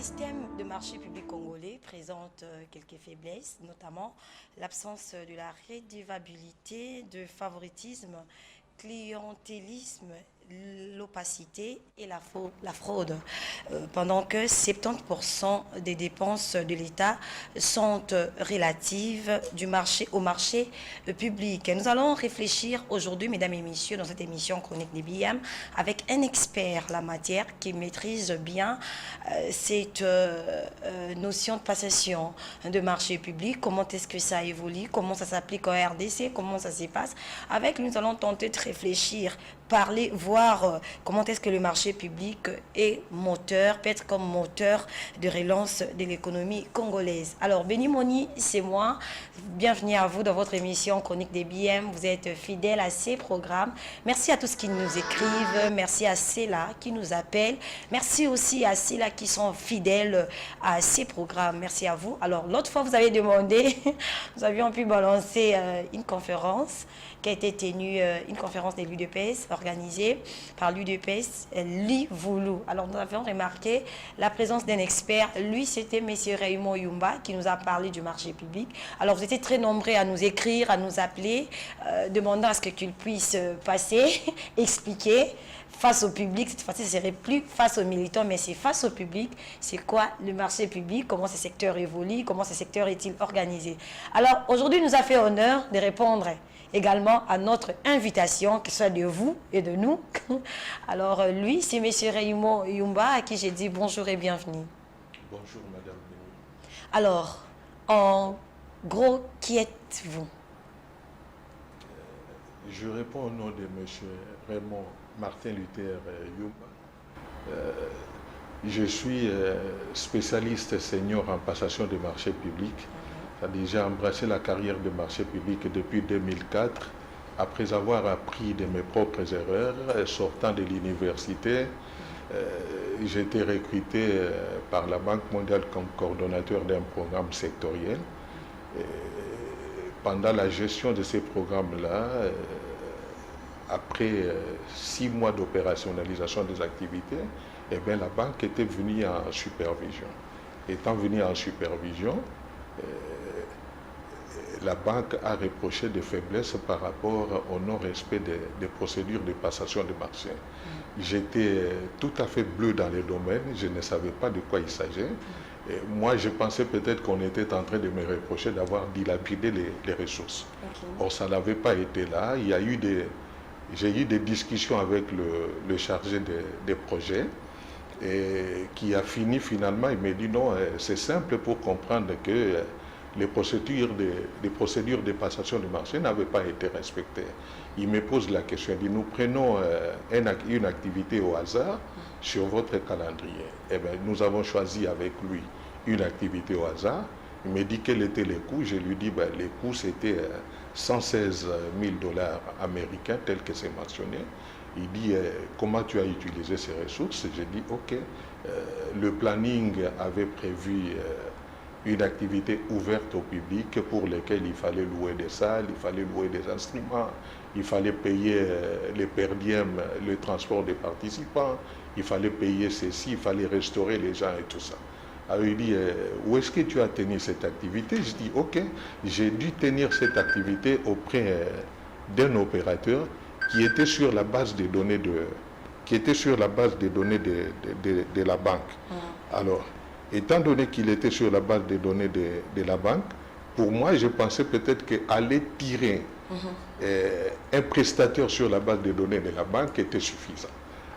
système de marché public congolais présente quelques faiblesses, notamment l'absence de la rédivabilité, de favoritisme, clientélisme, l'opacité et la fraude. Pendant que 70% des dépenses de l'État sont relatives au marché public. Nous allons réfléchir aujourd'hui, mesdames et messieurs, dans cette émission Chronique des BIM, avec un expert la matière qui maîtrise bien cette notion de passation de marché public, comment est-ce que ça évolue, comment ça s'applique en RDC, comment ça se passe. Avec lui, nous allons tenter de réfléchir, parler, voir comment est-ce que le marché public est moteur, peut être comme moteur de relance de l'économie congolaise. Alors, Béni Moni, c'est moi. Bienvenue à vous dans votre émission Chronique des BIM. Vous êtes fidèles à ces programmes. Merci à tous qui nous écrivent. Merci à ceux-là qui nous appellent. Merci aussi à ceux-là qui sont fidèles à ces programmes. Merci à vous. Alors, l'autre fois, vous avez demandé, nous avions pu balancer une conférence qui a été tenue, une conférence de l'UDPS organisée par l'UDPS, Livoulou. Alors, nous avons remarqué la présence d'un expert. Lui, c'était M. Raymond Yumba qui nous a parlé du marché public. Alors, vous étiez très nombreux à nous écrire, à nous appeler, demandant à ce qu'il puisse passer, expliquer face au public. Cette fois-ci, ce ne serait plus face aux militants, mais c'est face au public. C'est quoi le marché public? Comment ce secteur évolue? Comment ce secteur est-il organisé? Alors, aujourd'hui, nous a fait honneur de répondre également à notre invitation, que ce soit de vous et de nous. Alors, lui, c'est M. Raymond Yumba, à qui j'ai dit bonjour et bienvenue. Bonjour, Madame. Alors, en gros, qui êtes-vous? Je réponds au nom de M. Raymond Martin Luther Yumba. Je suis spécialiste senior en passation de marché public. J'ai embrassé la carrière de marché public depuis 2004, après avoir appris de mes propres erreurs. Sortant de l'université, j'ai été recruté par la Banque mondiale comme coordonnateur d'un programme sectoriel. Pendant la gestion de ces programmes-là, après 6 mois d'opérationnalisation des activités, eh bien, la banque était venue en supervision. Étant venue en supervision, la banque a reproché des faiblesses par rapport au non-respect des procédures de passation de marché. J'étais tout à fait bleu dans les domaines, je ne savais pas de quoi il s'agissait. Moi, je pensais peut-être qu'on était en train de me reprocher d'avoir dilapidé les ressources. Or, ça n'avait pas été là. J'ai eu des discussions avec le chargé des projets et qui a fini finalement, il m'a dit non, c'est simple pour comprendre que les procédures de passation de marché n'avaient pas été respectées. Il me pose la question, il dit nous prenons une activité au hasard sur votre calendrier. Eh bien, nous avons choisi avec lui une activité au hasard. Il me dit quel était les coûts. Je lui dis ben, les coûts c'était 116 000 $ américains tel que c'est mentionné. Il dit comment tu as utilisé ces ressources. J'ai dit ok, le planning avait prévu une activité ouverte au public pour laquelle il fallait louer des salles, il fallait louer des instruments, il fallait payer les per diem, le transport des participants, il fallait payer ceci, il fallait restaurer les gens et tout ça. Alors il dit, où est-ce que tu as tenu cette activité? Je dis, ok, j'ai dû tenir cette activité auprès d'un opérateur qui était sur la base des données de la banque. Alors, étant donné qu'il était sur la base des données de la banque, pour moi, je pensais peut-être qu'aller tirer un prestataire sur la base des données de la banque était suffisant.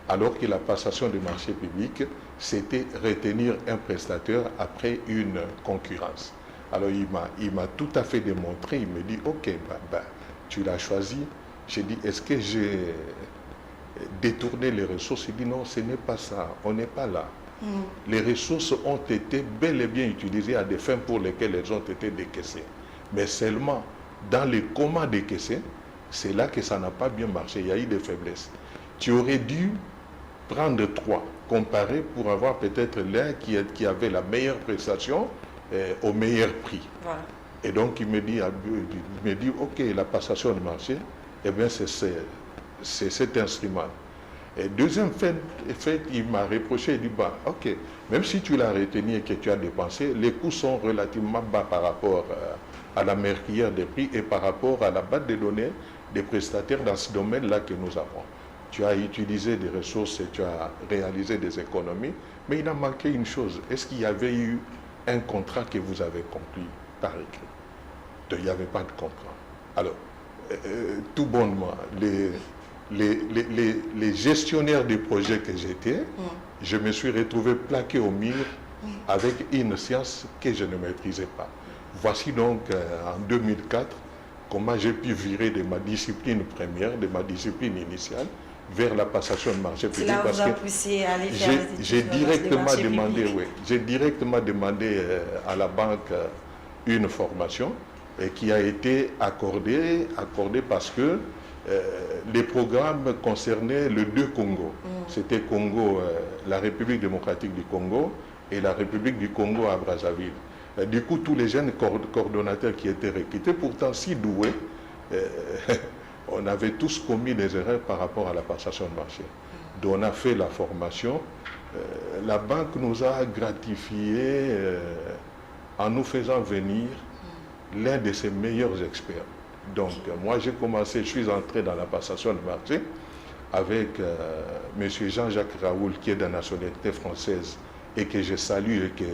Alors que la passation du marché public, c'était retenir un prestataire après une concurrence. Alors il m'a tout à fait démontré, il me dit, ok, tu l'as choisi. J'ai dit, est-ce que j'ai détourné les ressources? Il dit, non, ce n'est pas ça, on n'est pas là. Les ressources ont été bel et bien utilisées à des fins pour lesquelles elles ont été décaissées. Mais seulement dans les comment décaisser, c'est là que ça n'a pas bien marché. Il y a eu des faiblesses. Tu aurais dû prendre 3, comparer pour avoir peut-être l'un qui avait la meilleure prestation au meilleur prix. Voilà. Et donc il me dit, ok, la passation de marché, eh bien c'est cet instrument. Et deuxième fait, il m'a reproché, il dit, bah, ok, même si tu l'as retenu et que tu as dépensé, les coûts sont relativement bas par rapport à la meurtrière des prix et par rapport à la base de données des prestataires dans ce domaine-là que nous avons. Tu as utilisé des ressources et tu as réalisé des économies, mais il a manqué une chose. Est-ce qu'il y avait eu un contrat que vous avez conclu par écrit? Il n'y avait pas de contrat. Alors, tout bonnement, les gestionnaires du projet que j'étais, je me suis retrouvé plaqué au mur avec une science que je ne maîtrisais pas. Voici donc en 2004 comment j'ai pu virer de ma discipline première, de ma discipline initiale, vers la passation de marché public. Cela vous a poussé à aller faire les J'ai directement demandé, publics. oui, j'ai directement demandé à la banque une formation et qui a été accordée parce que les programmes concernaient les deux Congos. C'était Congo, la République démocratique du Congo et la République du Congo à Brazzaville. Du coup, tous les jeunes coordonnateurs qui étaient recrutés, pourtant si doués, on avait tous commis des erreurs par rapport à la passation de marché. Donc on a fait la formation. La banque nous a gratifié en nous faisant venir l'un de ses meilleurs experts. Donc moi j'ai commencé, je suis entré dans la passation de marché avec M. Jean-Jacques Raoul qui est de nationalité française et que je salue et que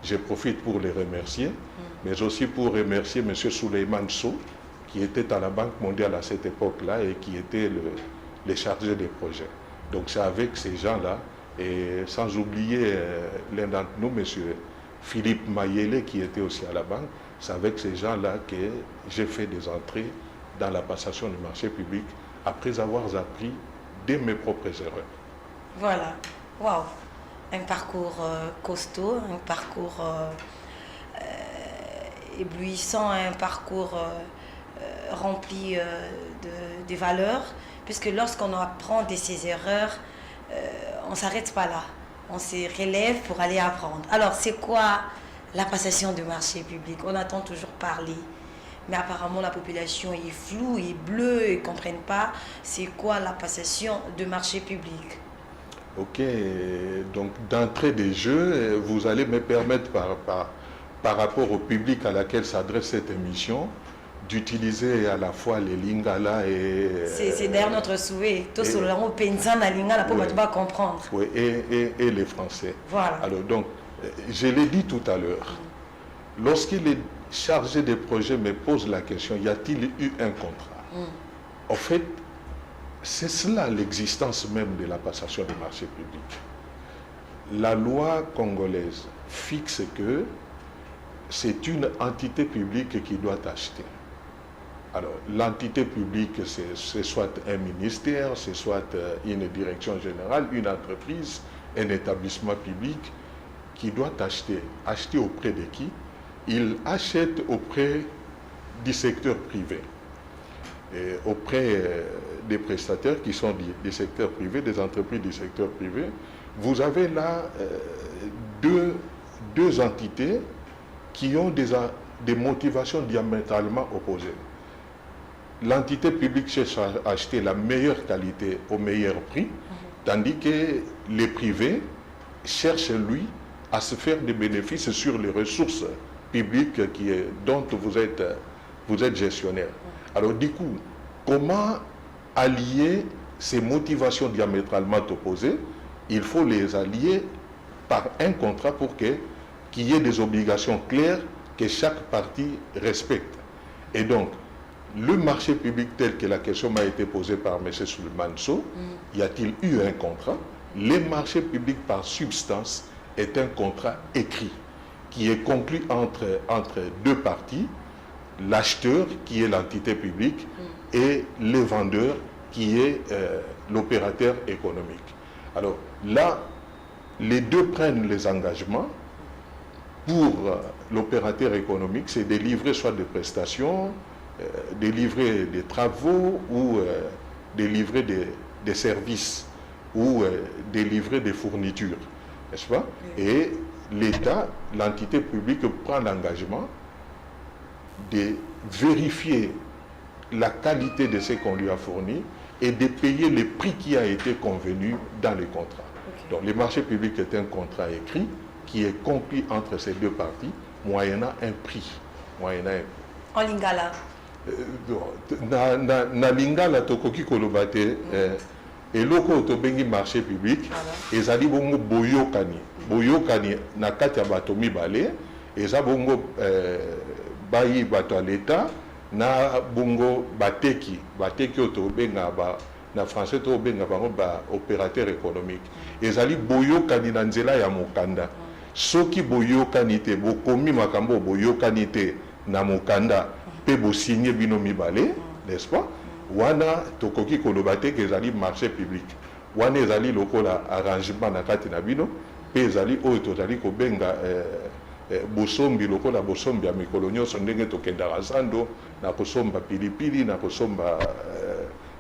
je profite pour les remercier, mais aussi pour remercier M. Souleymane Sow qui était à la Banque mondiale à cette époque-là et qui était le chargé des projets. Donc c'est avec ces gens-là, et sans oublier l'un d'entre nous, M. Philippe Mayele, qui était aussi à la banque, c'est avec ces gens-là que j'ai fait des entrées dans la passation du marché public après avoir appris de mes propres erreurs. Voilà, waouh, un parcours costaud, un parcours éblouissant, un parcours rempli de valeurs, puisque lorsqu'on apprend de ses erreurs, on ne s'arrête pas là, on se relève pour aller apprendre. Alors, c'est quoi la passation de marché public? On entend toujours parler, mais apparemment la population est floue, est bleue, ils ne comprennent pas c'est quoi la passation de marché public. Ok, donc d'entrée des jeux, vous allez me permettre par rapport au public à laquelle s'adresse cette émission, d'utiliser à la fois les lingala et... C'est d'ailleurs notre souhait. Tout ce qu'on pense en lingala pour comprendre. Oui, et les Français. Voilà. Alors donc, je l'ai dit tout à l'heure, lorsqu'il est chargé des projets me pose la question, y a-t-il eu un contrat? En fait, c'est cela l'existence même de la passation des marchés publics. La loi congolaise fixe que c'est une entité publique qui doit acheter. Alors, l'entité publique, c'est soit un ministère, c'est soit une direction générale, une entreprise, un établissement public qui doit acheter. Acheter auprès de qui? Il achète auprès du secteur privé, et auprès des prestataires qui sont des secteurs privés, des entreprises du secteur privé. Vous avez là deux entités qui ont des motivations diamétralement opposées. L'entité publique cherche à acheter la meilleure qualité au meilleur prix, tandis que les privés cherchent, lui, à se faire des bénéfices sur les ressources publiques dont vous êtes gestionnaire. Alors du coup, comment allier ces motivations diamétralement opposées? Il faut les allier par un contrat pour qu'il y ait des obligations claires que chaque partie respecte. Et donc, le marché public tel que la question m'a été posée par M. Souleymane Sow, y a-t-il eu un contrat? Les marchés publics par substance est un contrat écrit qui est conclu entre deux parties, l'acheteur qui est l'entité publique et le vendeur qui est l'opérateur économique. Alors là, les deux prennent les engagements. Pour l'opérateur économique, c'est de livrer soit des prestations, de livrer des travaux ou de livrer des services ou de livrer des fournitures, n'est-ce pas? Et l'État, l'entité publique prend l'engagement de vérifier la qualité de ce qu'on lui a fourni et de payer le prix qui a été convenu dans le contrat. Donc le marché public est un contrat écrit qui est conclu entre ces deux parties, moyennant un prix. En lingala. Na lingala tokoki kolobate eloko tobengi marché public ezali bongo boyokani na kati ya bato mibale eza bongo bayi bato ya l'État na bongo bateki oyo tobenga na français tobenga bango ba opérateur économique ezali boyokani na nzela ya mokanda soki boyokani te bokomi makambo boyokani te na mokanda pe bosigné bino mibale n'est-ce pas wana tokoki koloba te ke ezali marché public wana ezali lokola arrangement na kati na bino pe ezali oyo tozali kobenga bosombi lokola bosombi ya mikolo nyonso ndenge tokendaka zando na kosomba pilipili na kosomba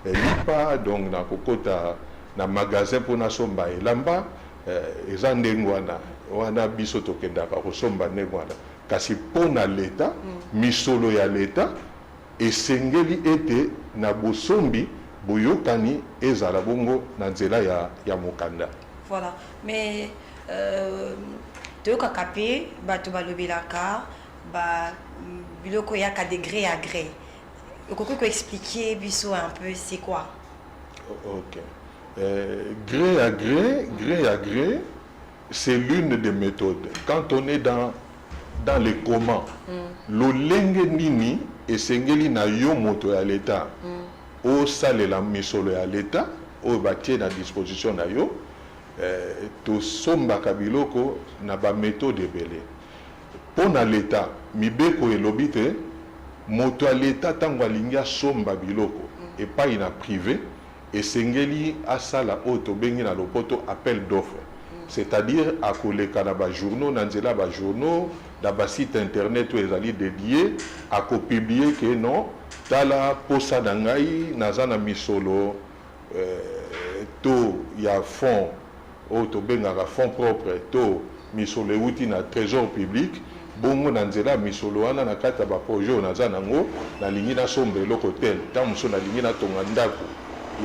lipa donc na kokota na magasin mpona somba elamba eza ndenge wana biso tokendaka kosomba ndenge wana kasi mpona leta misolo ya leta esengeli ete na bosombi boyokani ezala bongo na nzela ya mokanda. Voilà, mais toyokaka mpe bato balobelaka biloko yaka de gré à gré. Okoki koexpliquer biso un peu c'est quoi? Ok. Gré à gré, c'est l'une des méthodes. Quand on est dans les comment, lolenge nini esengeli na yo moto ya l'État, o salela misolo ya l'État, o batie na disposition na yo, to sombaka biloko na ba méthode ebele. Pona l'État, mibeko elobi te, moto ya l'État tango alingi asomba biloko epai na privé, esengeli asala oyo tobengi na lopoto appel d'offre. C'est-à-dire akoleka na ba journaux na nzela ba journaux na ba site internet où ezali dédié à publier que non tala posa na ngai naza na misolo to ya fond o to bengaka fonds propre to misolo euti na trésor public bongo na nzela misolo wana na kati ya ba projet naza nango nalingi na somba eloko tel ntango mosusu nalingi na tonga ndako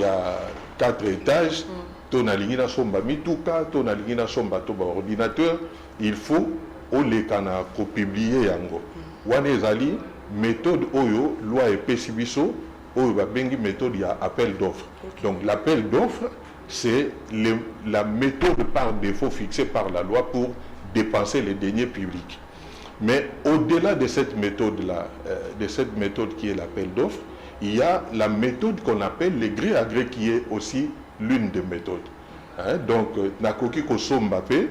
ya 4 étages to nalingi na somba mituka to nalingi na somba to ba ordinateur il faut oleka na kopublier yango wana ezali méthode oyo loi epesi biso oyo babengi méthode ya appel d'offre. Donc l'appel d'offre c'est la méthode par défaut fixée par la loi pour dépenser les deniers publics. Mais au-delà de cette méthode-là, de cette méthode qui est l'appel d'offres, il y a la méthode qu'on appelle le gré à gré qui est aussi l'une des méthodes. Hein? Donc, nakoki kosomba pe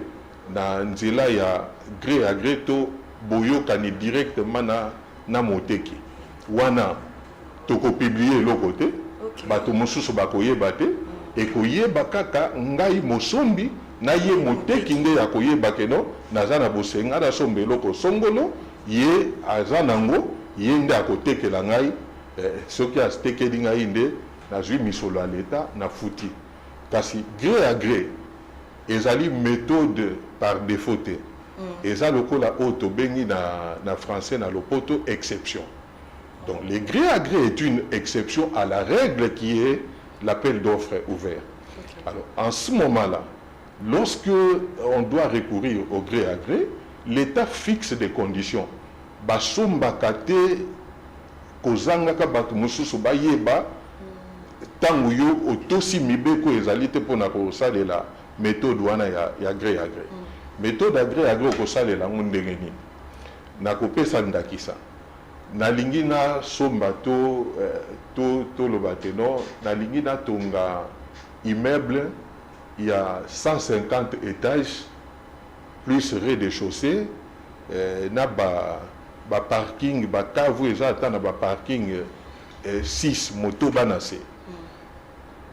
na nzela ya gré à gré to boyokani directement na moteki. Wana toko publier lo côté, bato mosusu bakoyeba te et koyeba kaka ngai mosombi na ye moteki nde ya koyeba keno naza na bosenga na sombe loko songolo ye aza nango ye nde akotekela ngai soki atekeli ngai nde nazwi misolo ya l'État na futi. Kasi gré à gré ezali méthode par défaut te eza lokola oyo tobengi na français na lopoto exception. Donc le gré à gré est une exception à la règle qui est l'appel d'offres ouvert. Alors en ce moment-là, lorsque on doit recourir au gré à gré, l'État fixe des conditions. Basomba kate kozangaka bato mosusu bayeba tango yo otosi mibeko ezali te pona kosalela méthode wana ya gré à gré. Méthode à gré okosalela ngo ndenge nini nakopesa ndakisa nalingi na somba to loba te no nalingi na tonga immeuble il y a 150 étages plus rez-de-chaussée na ba parking ba cave eza ata na ba parking 6 moto banase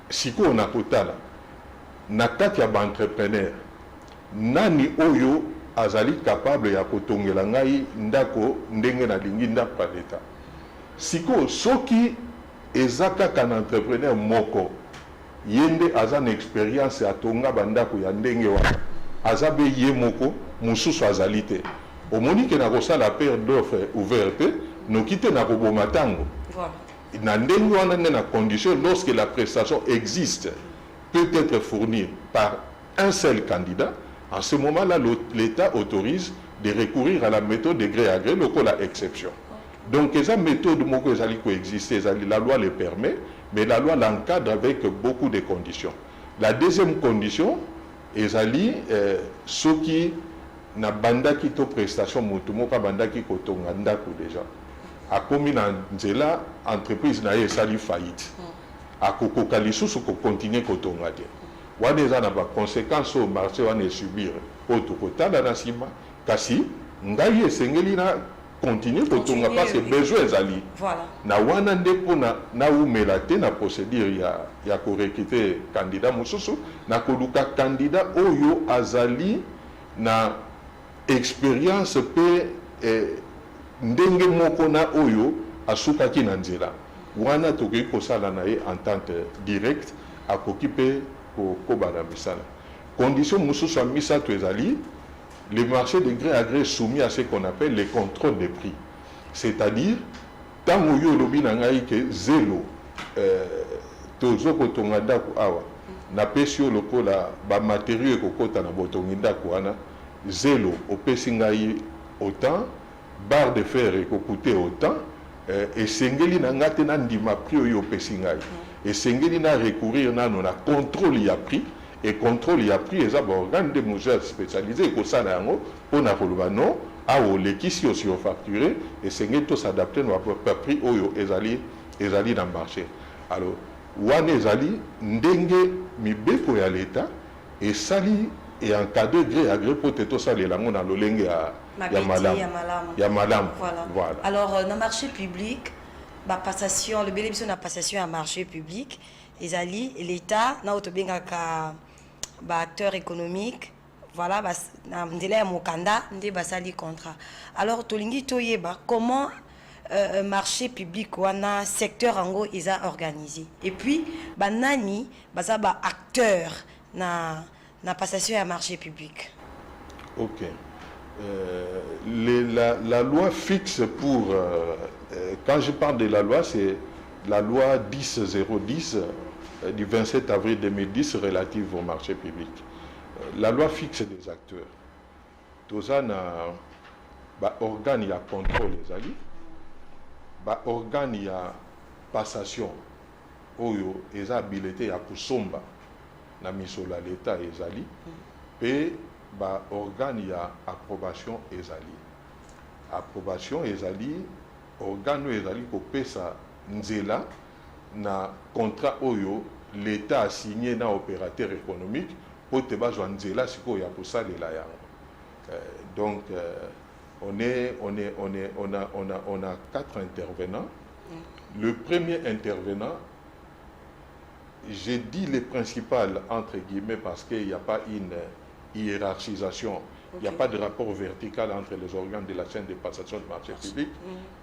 siko na kotala na kati ya ba entrepreneur nani oyo azali capable ya kotongela ngai ndako ndenge na lingi ndako ya l'État siko soki eza kaka na entrepreneur moko yende aza na expérience atonga bandako ya ndenge wana aza be ye moko mosusu azali te omoni ke na kosala appel d'offre ouverte noki te na koboma tango na condition lorsque la prestation existe peut être fournie par un seul candidat. En ce moment-là, l'État autorise de recourir à la méthode de gré à gré, la exception. Donc, ces méthodes qui existent, la loi les permet, mais la loi l'encadre avec beaucoup de conditions. La deuxième condition, ceux qui na bandaki to prestation mutumoka bandaki kotonga ndako déjà. A commis dans nzela entreprise na esali faillite. A kokoka lisusu ko continuer kotonga te. Wana eza na ba conséquences au marché wana subir poto kotala na sima kasi ngai esengeli na continuer kotonga parce que besoin ezali. Voilà. Na wana ndeko na umela te na procédure ya ko recruter candidat mususu na koluka candidat oyo azali na expérience pe ndenge moko na oyo asukaki na nzela wana tokoki kosala na ye entente directe akoki pe kobana misala. Condition mosusu ya misato ezali le marché de gré à gré soumis à ce qu'on appelle les contrôles des prix, c'est-à-dire tant oyo lobi na ngai ke zelo tozo kotonga ndako awa na pesi yo lokola ba matériaux ekokota na botongi ndako wana zélo au Pessingaï autant, barre de fer et coûter autant, et sengeli na ngate na ndima prix au Pessingaï. Et sengeli na recourir na contrôle y a pris, et contrôle y a pris, et ça va organe de musées spécialisés, et ça na yango, on a relevé non, à les qui si aussi facturé, et sengeli to s'adapter no à prix oyo ezali dans le marché. Alors, wane ezali ndenge mibeko ya l'État, et sali et en cas de gré à gré peut-être ça les langues dans le lingue ya malam. Voilà. Alors dans le marché public, la passation, le bénéfice de la passation à marché public, l'État na autobenga ka acteur économique, voilà, na ndela mokanda ndé basali contrat. Alors tolingi toyeba comment marché public ou un secteur ango ils a organisé. Et puis banani basa ba acteur na passation à marché public. Ok. La loi fixe pour... quand je parle de la loi, c'est la loi 10-010 du 27 avril 2010 relative au marché public. La loi fixe des acteurs. Tout ça, organe, il y a contrôle les alliés. Organe, il y a passation. Oyo, ils ont habilité à Kusomba. Na misola l'État ezali pe ba organe ya approbation ezali organe ezali ko pesa nzela na contrat oyo l'État a signé na opérateur économique pour te bazwa nzela siko ya kosalela yango. Donc on a 4 intervenants. Le premier intervenant, j'ai dit les principales entre guillemets parce qu'il n'y a pas une hiérarchisation, il n'y a pas de rapport vertical entre les organes de la chaîne de passation de marché public,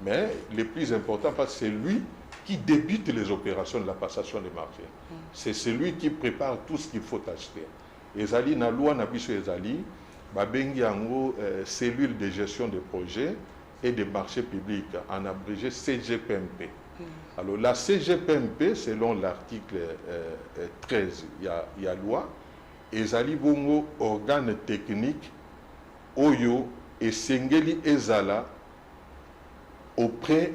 mais le plus important parce que c'est lui qui débute les opérations de la passation des marchés. C'est celui qui prépare tout ce qu'il faut acheter. Ezali na loi na biso ezali babengi yango cellule de gestion de projets et de marchés publics, en abrégé CGPMP. Alors la CGPMP, selon l'article 13, il y a loi, ezali bongo organe technique, oyo et sengeli ezala auprès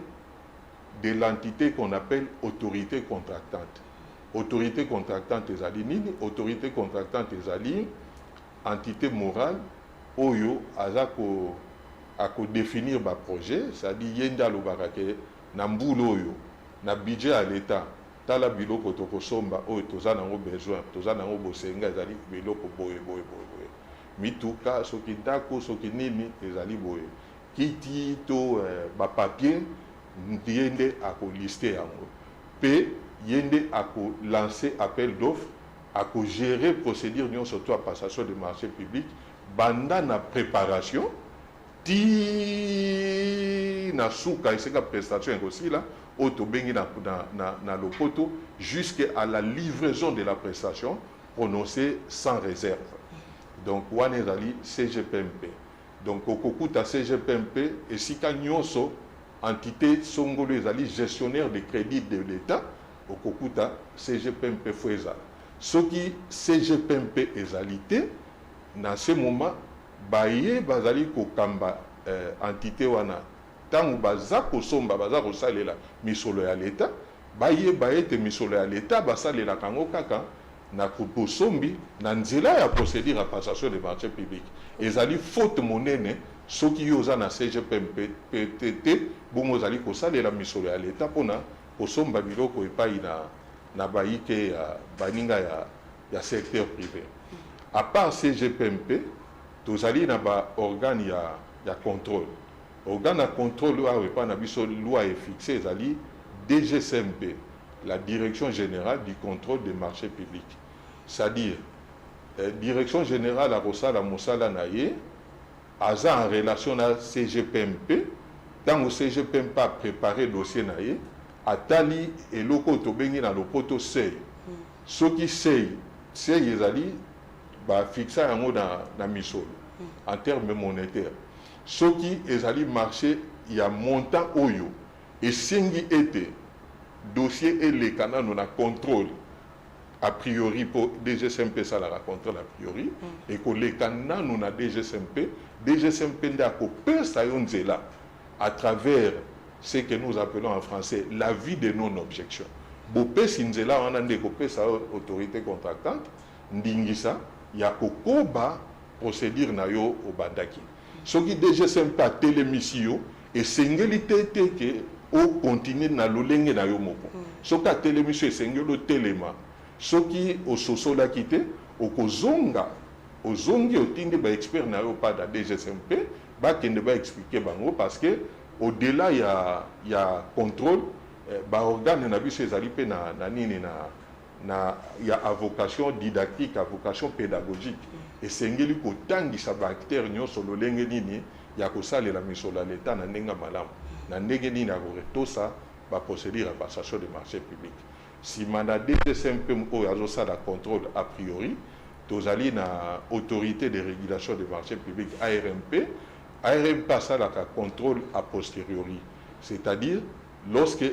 de l'entité qu'on appelle autorité contractante. Autorité contractante ezali nini? Autorité contractante ezali entité morale, oyo azako à définir ba projet, c'est-à-dire yenda lobarake na mbulu oyo na budget à l'État tala biloko tokosomba oyo toza nango besoin toza nango bosenga ezali biloko boye mituka soki ndako soki nini ezali boye kiti to ba papier yende ako lister yango pe yende ako lancer appel d'offres ako gérer procédure nyonso to passation de marché public banda na préparation ti na suka esika prestation aussi là auto bengi na lopoto jusqu'à la livraison de la prestation prononcée sans réserve. Donc wana ezali CGPMP. Donc okokuta CGPMP esika nyonso entité songolo ezali gestionnaire de crédit de l'État okokuta CGPMP Foueza. Ce qui CGPMP ezali te na ce moment baye bazali kokamba entité wana tango baza kosomba baza kosalela misolo ya l'État baye te misolo ya l'État basalela kango kaka na kosombi na nzela ya procédure à passation de marché public ezali faute monene soki yo oza na CGPMP PTT bongo ozali kosalela misolo ya l'État mpona kosomba biloko epai na bayike ya baninga ya secteur privé. À part CGPMP tozali na ba organe ya contrôle. Organe à contrôle oyo epai na biso loi est fixée ezali DGCMP, la Direction Générale du Contrôle des Marchés Publics. C'est-à-dire, Direction Générale à Rosala Moussala Naye, aza en relation à CGPMP, dans le CGPMP a préparé le dossier Naye, atali et loko tobengi na lopoto sey. Ce qui sey ezali ba fixa yango na misolo en termes monétaires. Ce qui ezali marché il y a montant oyo et singi été dossier et les canaux on a contrôle a priori pour DGCMP ça la contrôle a priori et que les canaux on a DGCMP nda ko pesa yonzela à travers ce que nous appelons en français l'avis de non-objection. Bopé sinzela on a ndeko pesa autorité contractante ndingisa ya kokoba procédure na yo au bandaki. Ce qui DGCMP a télémission et singeli que au continuer na lolenge na yo moko. Ce qui a télémission et singelo téléma. Ce qui au soso la quitté au kozonga au zongi au tinde ba expert na yo pas da DGCMP ba kende ba expliquer bango parce que au-delà il y a contrôle ba organe na biso ezali pe na nini na ya vocation didactique, à vocation pédagogique. Et sengeli ko tangisa ba acteur nyonso lolenge nini ya kosalela misolo l'État na ndenga malamu. Na ndenge nini akoretosa ba procédure à passation de marché public. Si mandat DGCMP o azosala contrôle a priori, tozali na autorité de régulation des marchés publics ARMP, ARMP a la contrôle a posteriori. C'est-à-dire lorsque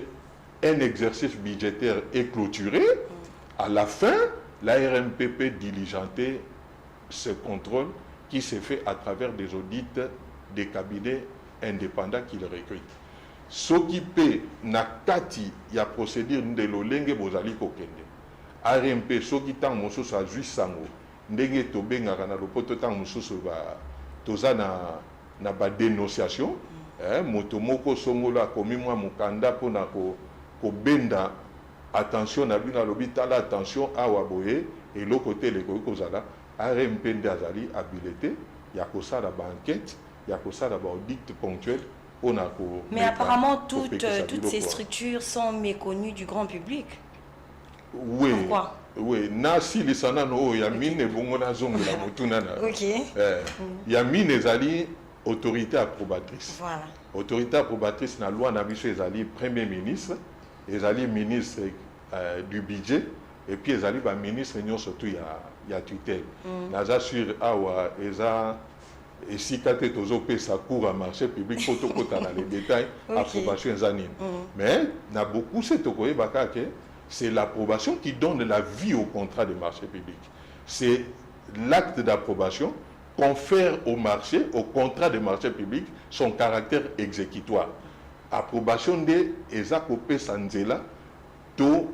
un exercice budgétaire est clôturé, à la fin, l'ARMP peut diligenter ce contrôle qui se fait à travers des audits des cabinets indépendants qui le recrutent. Ce qui peut nakati ya procédure de l'olenge bozali kokende. ARMP ce qui tang mosusu azui sango ndenge tobengaka na lopoto tang mosusu ba toza na ba dénonciation moto moko songolo akomi mwa mokanda pona ko benda attention na bino lobi tala attention awa boye et le côté les kozala ARMP ndazali habilité ya kosala ba enquête ya kosala ba audit ponctuel. Mais apparemment, toutes ces structures sont méconnues du grand public. Oui. Pourquoi? Oui. Nasi lisana no yamine bongona zongo la mutunana. Ok. Yamine ezali autorité approbatrice. Voilà. Autorité approbatrice na loi na biso ezali premier ministre, ezali ministre du budget et puis ezali ba ministre nyo surtout ya tutelle. Naza sur awa eza et si tu as sa cour à marché public, il faut dans les détails, approbation zanine. Mais il y a beaucoup c'est l'approbation qui donne la vie au contrat de marché public. C'est l'acte d'approbation confère au marché, au contrat de marché public, son caractère exécutoire. Approbation de Ezakopé Sanzela, to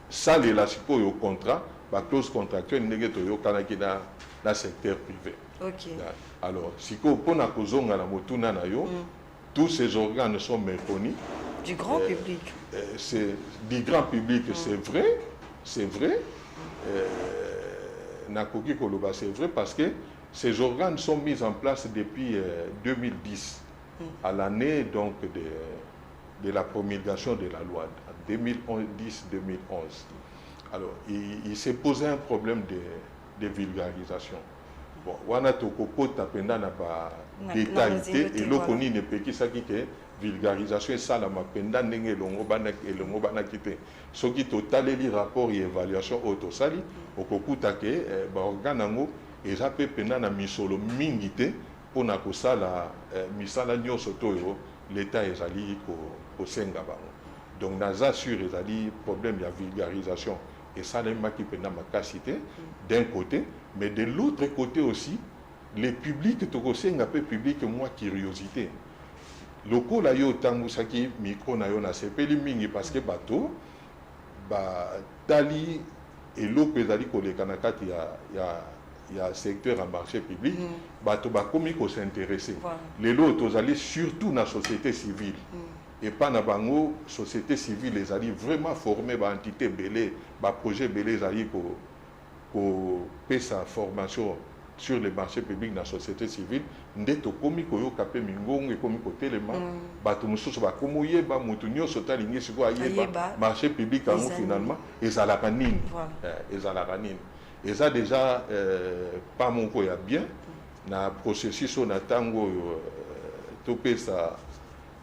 sale la sipo au contrat, la clause contractuelle négative dans le secteur privé. Okay. Alors, si on tous ces organes sont méconnus. Du grand public. C'est du grand public, c'est vrai. C'est vrai. C'est vrai parce que ces organes sont mis en place depuis 2010, à l'année donc de la promulgation de la loi, 2010-2011. Alors, il s'est posé un problème de vulgarisation. Bon, wana tokoko tapenda na ba détail et lokoni ne peki saki ke vulgarisation ça la mapenda ndenge longo bana kité soki totaleli rapport et évaluation autosali okokuta ke ba organango eza pe penda na misolo mingité pona kosala misala nyoso toyo l'État est allé au Sengabango. Donc, naza sur les alliés, problème de vulgarisation. Et ça, les qui peut ma cité d'un côté, mais de l'autre côté aussi, les publics, un peu public, moi, curiosité. Loko la yo tangu saki micro na yo na sepeli mingi parce que bateau, tali et l'eau ezali koleka na kati ya secteur en marché public, bateau bakomi ko s'intéresser. Les lots ozali surtout na société civile. Et pas na bango société civile les alliés vraiment formés ba entité belé ba projet belé les alliés pour payer sa formation sur les marchés publics dans la société civile ndeto komi koyo kapé mingongo komi ko telema bato mususu ba komoye ba mutu nyoso talingi siko ayeba marché public en finalement ezalaka nini ezalaka nini eza déjà pas mon ko ya bien na processus on tango to pesa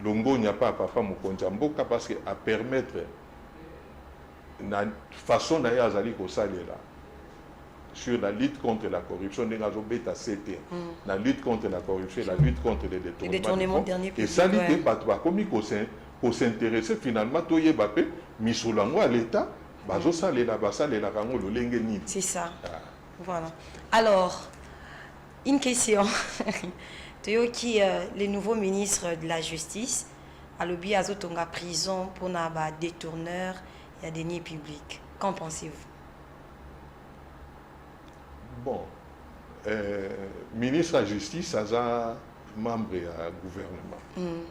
longo n'y a pas papa mokonzi mboka parce que à permettre na façon na yazali ko salela sur la lutte contre la corruption la lutte contre la corruption la lutte contre les détournements et ça dit que pas comme il s'intéresser finalement to yebapé misulango à l'état bazo salela basalela kango lolenge ni c'est ça voilà alors une question qui le nouveau ministre de la Justice a lobby à Zotonga prison pour na détourneur et deniers publics. Qu'en pensez-vous? Bon, ministre de la Justice, ça a membre du gouvernement.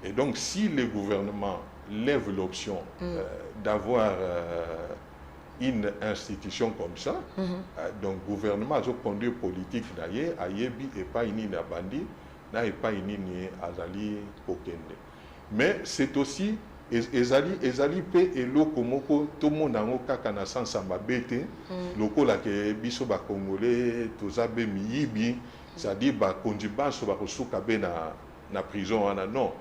Et donc, si le gouvernement lève l'option d'avoir une institution comme ça, donc le gouvernement a conduit politique d'ailleurs, ayebi et pas une bandi, n'a pas une azali kokende. Mais c'est aussi ezali pe eloko moko tout le monde en kaka na sansa mabete loko la ke biso ba congolais tozabe miyibi c'est-à-dire ba kondibanso ba kosuka be na prison wana non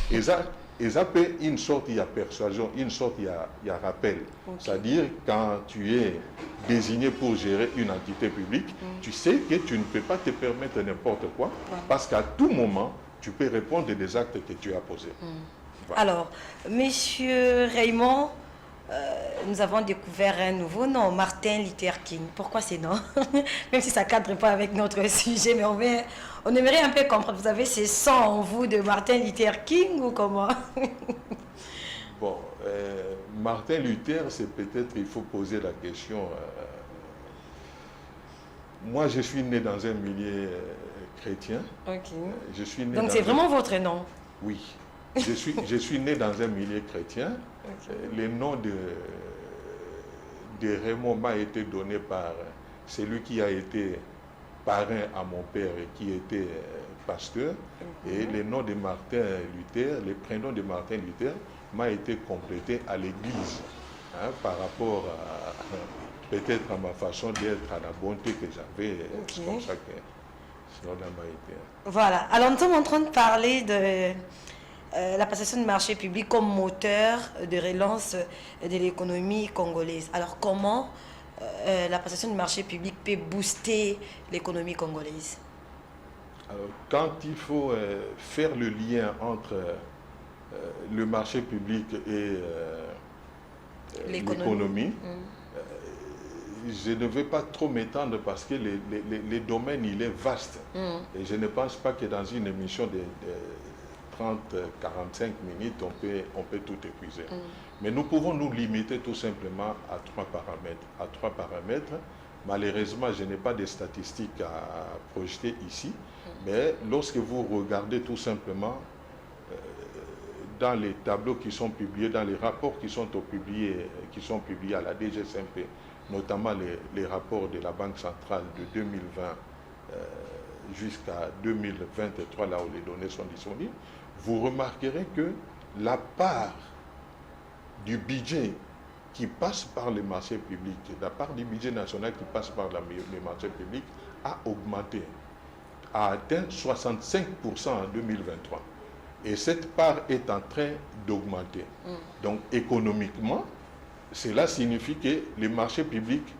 eza pe une sorte il y a persuasion une sorte il y a rappel c'est-à-dire quand tu es désigné pour gérer une entité publique tu sais que tu ne peux pas te permettre n'importe quoi parce qu'à tout moment tu peux répondre des actes que tu as posés. Voilà. Alors, Monsieur Raymond, nous avons découvert un nouveau nom, Martin Luther King. Pourquoi c'est non? Même si ça ne cadre pas avec notre sujet, mais on aimerait un peu comprendre. Vous avez ces sons en vous de Martin Luther King ou comment? Bon, Martin Luther, c'est peut-être, il faut poser la question. Moi, je suis né dans un milieu chrétien. Ok. Je suis né donc c'est vraiment votre nom? Oui. Je suis né dans un milieu chrétien. Le nom de Raymond m'a été donné par celui qui a été parrain à mon père et qui était pasteur. Et le nom de Martin Luther, le prénom de Martin Luther m'a été complété à l'église par rapport à peut-être à ma façon d'être, à la bonté que j'avais. C'est comme ça que cela m'a été. Voilà. Alors nous sommes en train de parler de la passation du marché public comme moteur de relance de l'économie congolaise. Alors comment la passation du marché public peut booster l'économie congolaise? Alors, quand il faut faire le lien entre le marché public et l'économie, je ne vais pas trop m'étendre parce que le domaine il est vaste. Et je ne pense pas que dans une émission de 30-45 minutes, on peut tout épuiser. Mais nous pouvons nous limiter tout simplement à trois paramètres. Malheureusement, je n'ai pas de statistiques à projeter ici, mais lorsque vous regardez tout simplement dans les tableaux qui sont publiés, dans les rapports qui sont publiés à la DGSMP, notamment les rapports de la Banque centrale de 2020 jusqu'à 2023, là où les données sont disponibles, vous remarquerez que la part du budget qui passe par les marchés publics, la part du budget national qui passe par les marchés publics a augmenté, a atteint 65% en 2023. Et cette part est en train d'augmenter. Donc économiquement, cela signifie que les marchés publics,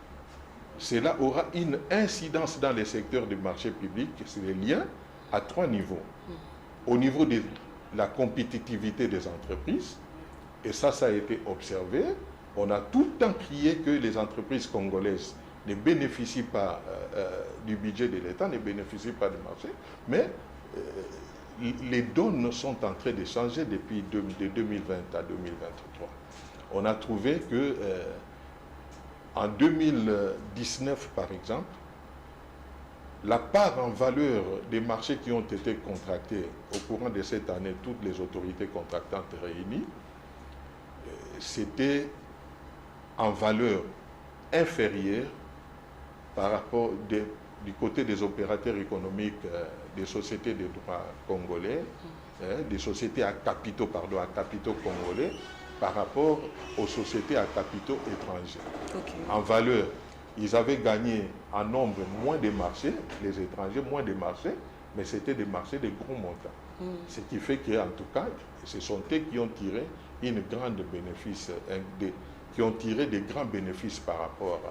cela aura une incidence dans les secteurs du marché public, c'est les liens à trois niveaux. Au niveau la compétitivité des entreprises. Et ça a été observé. On a tout le temps crié que les entreprises congolaises ne bénéficient pas du budget de l'État, ne bénéficient pas du marché. Mais les donnes sont en train de changer depuis de 2020 à 2023. On a trouvé que en 2019, par exemple, la part en valeur des marchés qui ont été contractés au courant de cette année, toutes les autorités contractantes réunies, c'était en valeur inférieure par rapport du côté des opérateurs économiques des sociétés de droit congolais, des sociétés à capitaux congolais, par rapport aux sociétés à capitaux étrangers. Okay. En valeur, ils avaient gagné en nombre moins de marchés, les étrangers moins de marchés, mais c'était des marchés de gros montants. Ce qui fait qu'en tout cas, ce sont eux qui ont tiré une grande bénéfice, qui ont tiré des grands bénéfices par rapport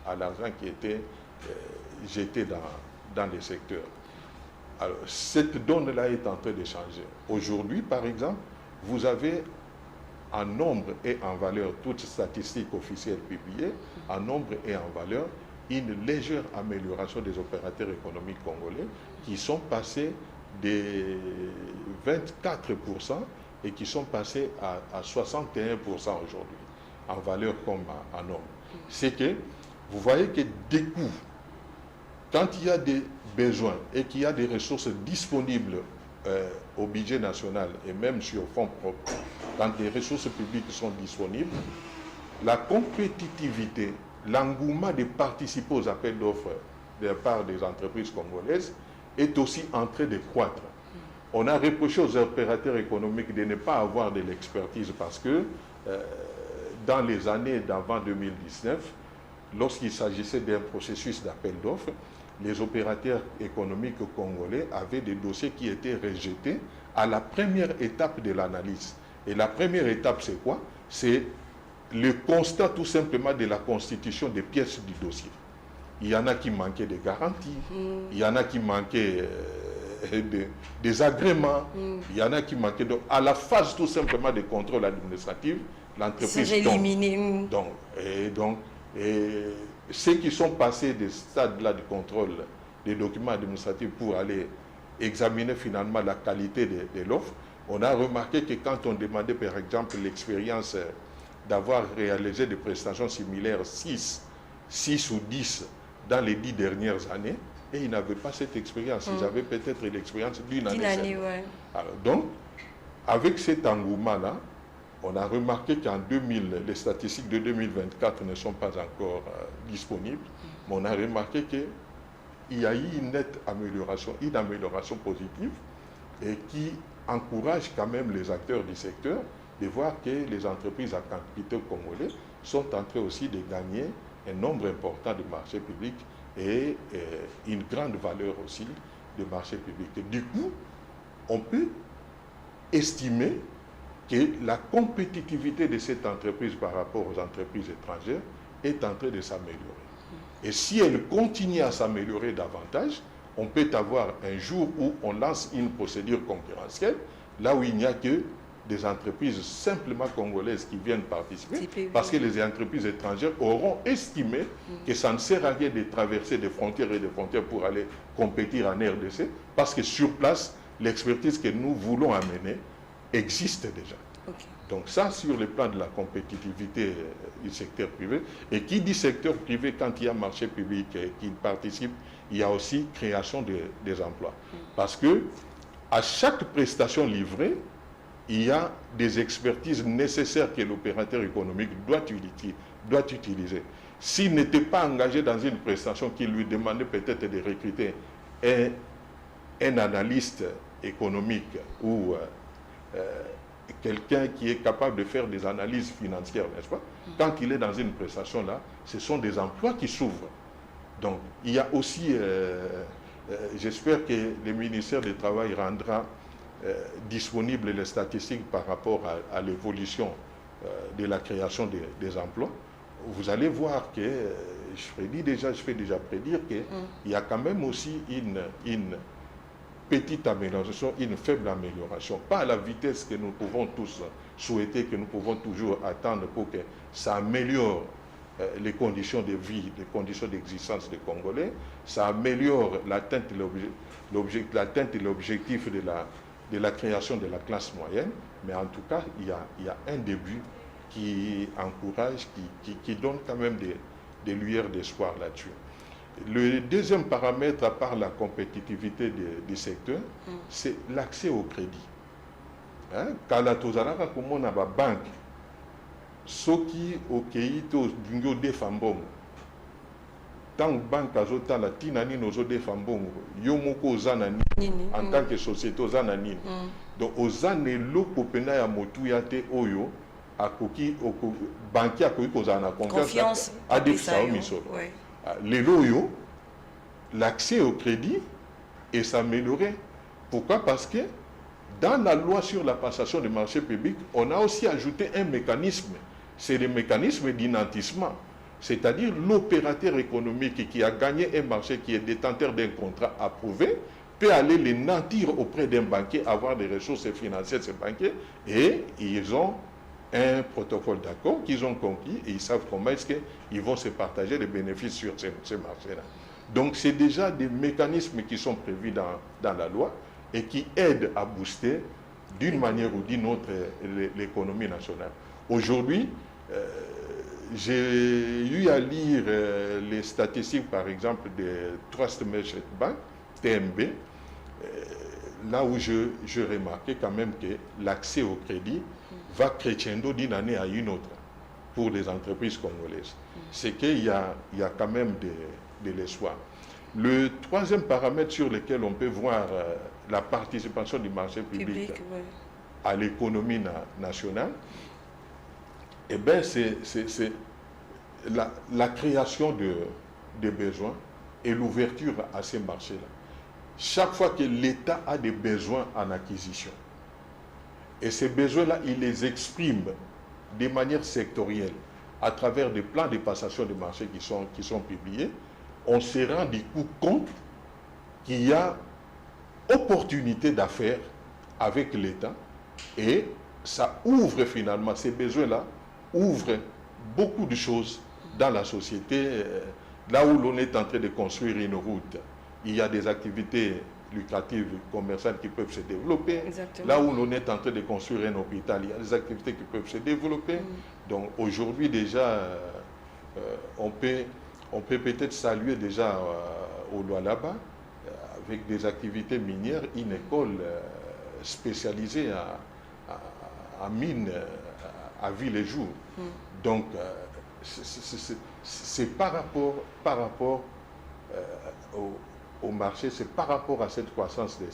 à l'argent qui était jeté dans les secteurs. Alors, cette donne-là est en train de changer. Aujourd'hui, par exemple, vous avez en nombre et en valeur, toutes statistiques officielles publiées, en nombre et en valeur, une légère amélioration des opérateurs économiques congolais qui sont passés de 24% et qui sont passés à 61% aujourd'hui, en valeur comme en nombre. C'est que vous voyez que des coûts, quand il y a des besoins et qu'il y a des ressources disponibles au budget national et même sur fonds propres, quand les ressources publiques sont disponibles, la compétitivité, l'engouement de participer aux appels d'offres de la part des entreprises congolaises est aussi en train de croître. On a reproché aux opérateurs économiques de ne pas avoir de l'expertise parce que dans les années d'avant 2019, lorsqu'il s'agissait d'un processus d'appel d'offres, les opérateurs économiques congolais avaient des dossiers qui étaient rejetés à la première étape de l'analyse. Et la première étape, c'est quoi? C'est le constat tout simplement de la constitution des pièces du dossier. Il y en a qui manquaient de garanties, il y en a qui manquaient des agréments, il y en a qui manquaient... Donc, à la phase tout simplement de contrôle administratif, l'entreprise tombe. Et ceux qui sont passés des stades-là de contrôle des documents administratifs pour aller examiner finalement la qualité de l'offre, on a remarqué que quand on demandait par exemple l'expérience d'avoir réalisé des prestations similaires 6 ou 10 dans les 10 dernières années, et ils n'avaient pas cette expérience. Ils avaient peut-être l'expérience d'une année. Ouais. Alors, donc, avec cet engouement-là, on a remarqué qu'en 2000, les statistiques de 2024 ne sont pas encore disponibles, mais on a remarqué qu'il y a eu une nette amélioration, une amélioration positive, et qui encourage quand même les acteurs du secteur de voir que les entreprises à capitaux congolais sont en train aussi de gagner un nombre important de marchés publics et une grande valeur aussi de marchés publics. Et du coup, on peut estimer que la compétitivité de cette entreprise par rapport aux entreprises étrangères est en train de s'améliorer. Et si elle continue à s'améliorer davantage, on peut avoir un jour où on lance une procédure concurrentielle, là où il n'y a que des entreprises simplement congolaises qui viennent participer, parce que les entreprises étrangères auront estimé que ça ne sert à rien de traverser des frontières et des frontières pour aller compétir en RDC, parce que sur place, l'expertise que nous voulons amener existe déjà. Okay. Donc ça, sur le plan de la compétitivité du secteur privé. Et qui dit secteur privé, quand il y a marché public qui participe, il y a aussi création des emplois. Parce que à chaque prestation livrée, il y a des expertises nécessaires que l'opérateur économique doit utiliser. S'il n'était pas engagé dans une prestation qui lui demandait peut-être de recruter un analyste économique ou quelqu'un qui est capable de faire des analyses financières, n'est-ce pas? Quand il est dans une prestation là, ce sont des emplois qui s'ouvrent. Donc, il y a aussi, j'espère que le ministère du Travail rendra disponibles les statistiques par rapport à l'évolution de la création des emplois. Vous allez voir que, je fais déjà prédire qu'il y a quand même aussi petite amélioration, une faible amélioration. Pas à la vitesse que nous pouvons tous souhaiter, que nous pouvons toujours attendre pour que ça améliore les conditions de vie, les conditions d'existence des Congolais, ça améliore l'atteinte et l'objectif de la création de la classe moyenne, mais en tout cas, il y a un début qui encourage, qui donne quand même des lueurs d'espoir là-dessus. Le deuxième paramètre, à part la compétitivité du secteur, c'est l'accès au crédit. Quand on a une banque, soki okei to dungo defa mbongo tant banque azota la tinani nozo defa mbongo yo moko ozana nini en tant que société ozana nini donc ozane loko pena ya motu ya te oyo akoki banki akoki kozana confiance à des misolo lelo oyo l'accès au crédit et s'améliorer. Pourquoi? Parce que dans la loi sur la passation des marchés publics, on a aussi ajouté un mécanisme. C'est le mécanisme d'inantissement. C'est-à-dire l'opérateur économique qui a gagné un marché, qui est détenteur d'un contrat approuvé, peut aller les nantir auprès d'un banquier, avoir des ressources financières de ce banquier, et ils ont un protocole d'accord qu'ils ont conquis, et ils savent comment est-ce qu'ils vont se partager les bénéfices sur ce marché-là. Donc c'est déjà des mécanismes qui sont prévus dans la loi, et qui aident à booster d'une manière ou d'une autre l'économie nationale. Aujourd'hui, j'ai eu à lire les statistiques, par exemple, de Trust Merchant Bank, TMB, là où je remarquais quand même que l'accès au crédit va crescendo d'une année à une autre pour les entreprises congolaises. C'est qu'il y a quand même de l'espoir. Le troisième paramètre sur lequel on peut voir la participation du marché public à l'économie nationale, eh bien, c'est la création de besoins et l'ouverture à ces marchés-là. Chaque fois que l'État a des besoins en acquisition, et ces besoins-là, il les exprime de manière sectorielle à travers des plans de passation de marché qui sont publiés, on se rend du coup compte qu'il y a opportunité d'affaires avec l'État et ça ouvre finalement, ces besoins-là ouvrent beaucoup de choses dans la société. Là où l'on est en train de construire une route, il y a des activités lucratives commerciales qui peuvent se développer. Exactement. Là où l'on est en train de construire un hôpital, il y a des activités qui peuvent se développer. Donc aujourd'hui déjà, on peut peut-être saluer déjà au Lualaba, avec des activités minières, une école spécialisée à mine, à ville et jour. Donc, c'est par rapport au marché, c'est par rapport à cette croissance de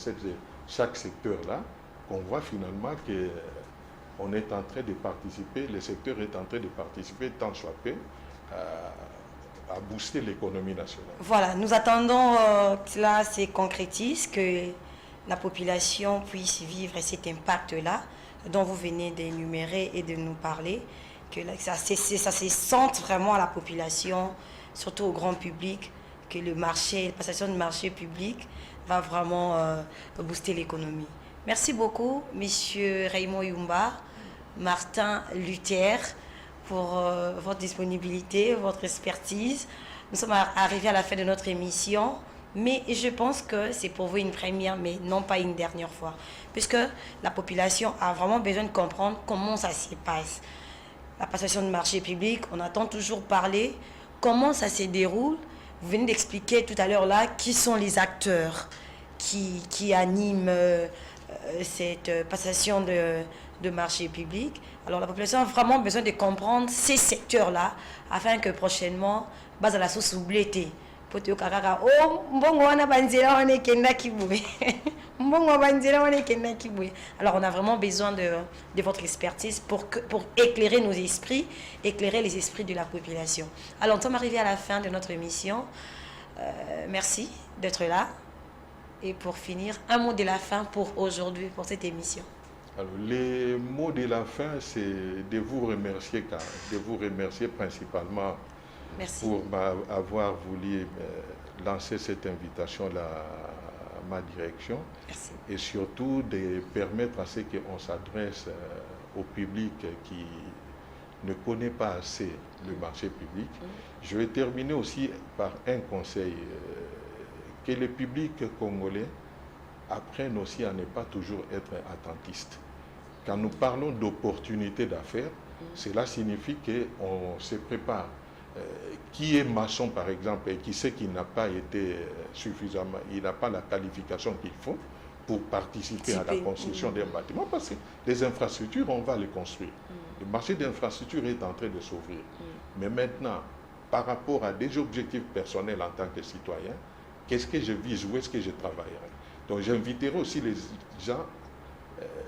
chaque secteur-là qu'on voit finalement qu'on est en train de participer, le secteur est en train de participer tant soit peu à booster l'économie nationale. Voilà, nous attendons que cela se concrétise, que la population puisse vivre cet impact-là dont vous venez d'énumérer et de nous parler, que ça se sente vraiment à la population, surtout au grand public, que la passation de marché public va vraiment booster l'économie. Merci beaucoup, Monsieur Raymond Yumba, Martin Luther, pour votre disponibilité, votre expertise. Nous sommes arrivés à la fin de notre émission, mais je pense que c'est pour vous une première, mais non pas une dernière fois, puisque la population a vraiment besoin de comprendre comment ça se passe. La passation de marché public, on entend toujours parler, comment ça se déroule. Vous venez d'expliquer tout à l'heure là qui sont les acteurs qui animent cette passation de marché public. Alors la population a vraiment besoin de comprendre ces secteurs-là afin que prochainement, base à la sauce oubliée, alors on a vraiment besoin de votre expertise pour éclairer nos esprits, éclairer les esprits de la population. Alors nous sommes arrivés à la fin de notre émission. Merci d'être là. Et pour finir, un mot de la fin pour aujourd'hui, pour cette émission. Alors, les mots de la fin, c'est de vous remercier principalement. Merci. Pour avoir voulu lancer cette invitation-là ma direction. Merci. Et surtout de permettre à ce qu'on s'adresse au public qui ne connaît pas assez le marché public. Je vais terminer aussi par un conseil, que le public congolais apprenne aussi à ne pas toujours être attentiste. Quand nous parlons d'opportunités d'affaires, cela signifie qu'on se prépare. Qui est maçon, par exemple, et qui sait qu'il n'a pas été suffisamment, il n'a pas la qualification qu'il faut pour participer à la construction d'un bâtiment, parce que les infrastructures, on va les construire. Le marché d'infrastructures est en train de s'ouvrir. Mais maintenant, par rapport à des objectifs personnels en tant que citoyen, qu'est-ce que je vise, où est-ce que je travaillerai? Donc j'inviterai aussi les gens,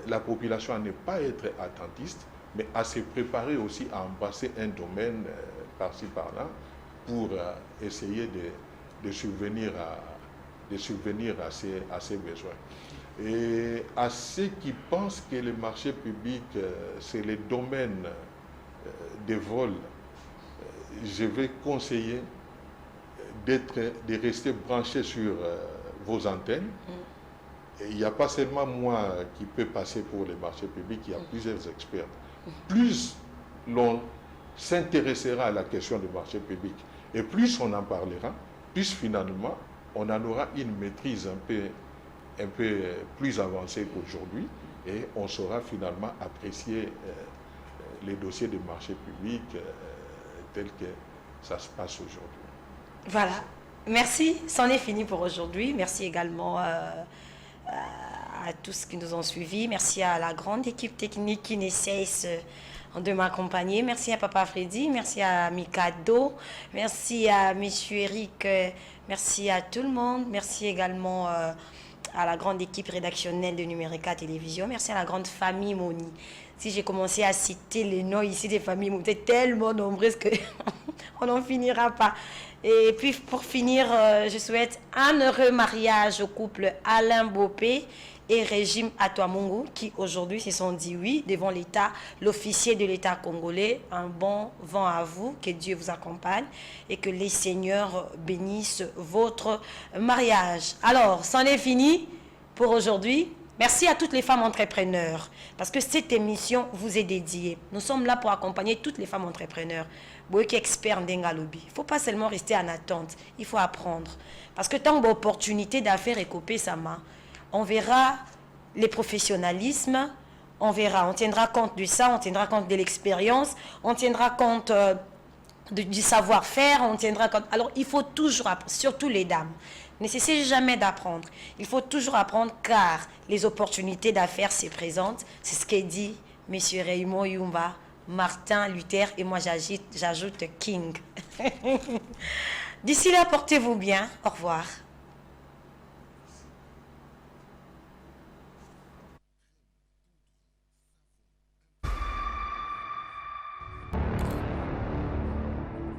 la population à ne pas être attentiste, mais à se préparer aussi à embrasser un domaine par-ci par-là pour essayer de subvenir à ces besoins. Et à ceux qui pensent que le marché public, c'est le domaine des vols, je vais conseiller de rester branché sur vos antennes. Et il n'y a pas seulement moi qui peux passer pour les marchés publics, il y a plusieurs experts. Plus l'on s'intéressera à la question du marché public et plus on en parlera, plus finalement on en aura une maîtrise un peu plus avancée qu'aujourd'hui et on saura finalement apprécier les dossiers de marché public tels que ça se passe aujourd'hui. Voilà. Merci. C'en est fini pour aujourd'hui. Merci également à tous qui nous ont suivis. Merci à la grande équipe technique qui ne cesse de m'accompagner. Merci à Papa Freddy. Merci à Mikado. Merci à Monsieur Eric. Merci à tout le monde. Merci également à la grande équipe rédactionnelle de Numérica Télévision. Merci à la grande famille Moni. Si j'ai commencé à citer les noms ici des familles Moni, c'est tellement nombreuses qu'on n'en finira pas. Et puis pour finir, je souhaite un heureux mariage au couple Alain Bopé et Régime Atouamungu qui aujourd'hui se sont dit oui devant l'État, l'officier de l'État congolais. Un bon vent à vous, que Dieu vous accompagne et que les seigneurs bénissent votre mariage. Alors, c'en est fini pour aujourd'hui. Merci à toutes les femmes entrepreneurs parce que cette émission vous est dédiée. Nous sommes là pour accompagner toutes les femmes entrepreneurs. Boyki expert d'Engalobi. Il ne faut pas seulement rester en attente, il faut apprendre. Parce que tant d'opportunités d'affaires et copier sa main, on verra les professionnalismes, on verra, on tiendra compte de ça, on tiendra compte de l'expérience, on tiendra compte du savoir-faire, on tiendra compte. Alors il faut toujours apprendre, surtout les dames. Ne cessez jamais d'apprendre. Il faut toujours apprendre car les opportunités d'affaires se présentent. C'est ce qu'a dit M. Raymond Yumba, Martin Luther et moi j'ajoute King. D'ici là, portez-vous bien. Au revoir.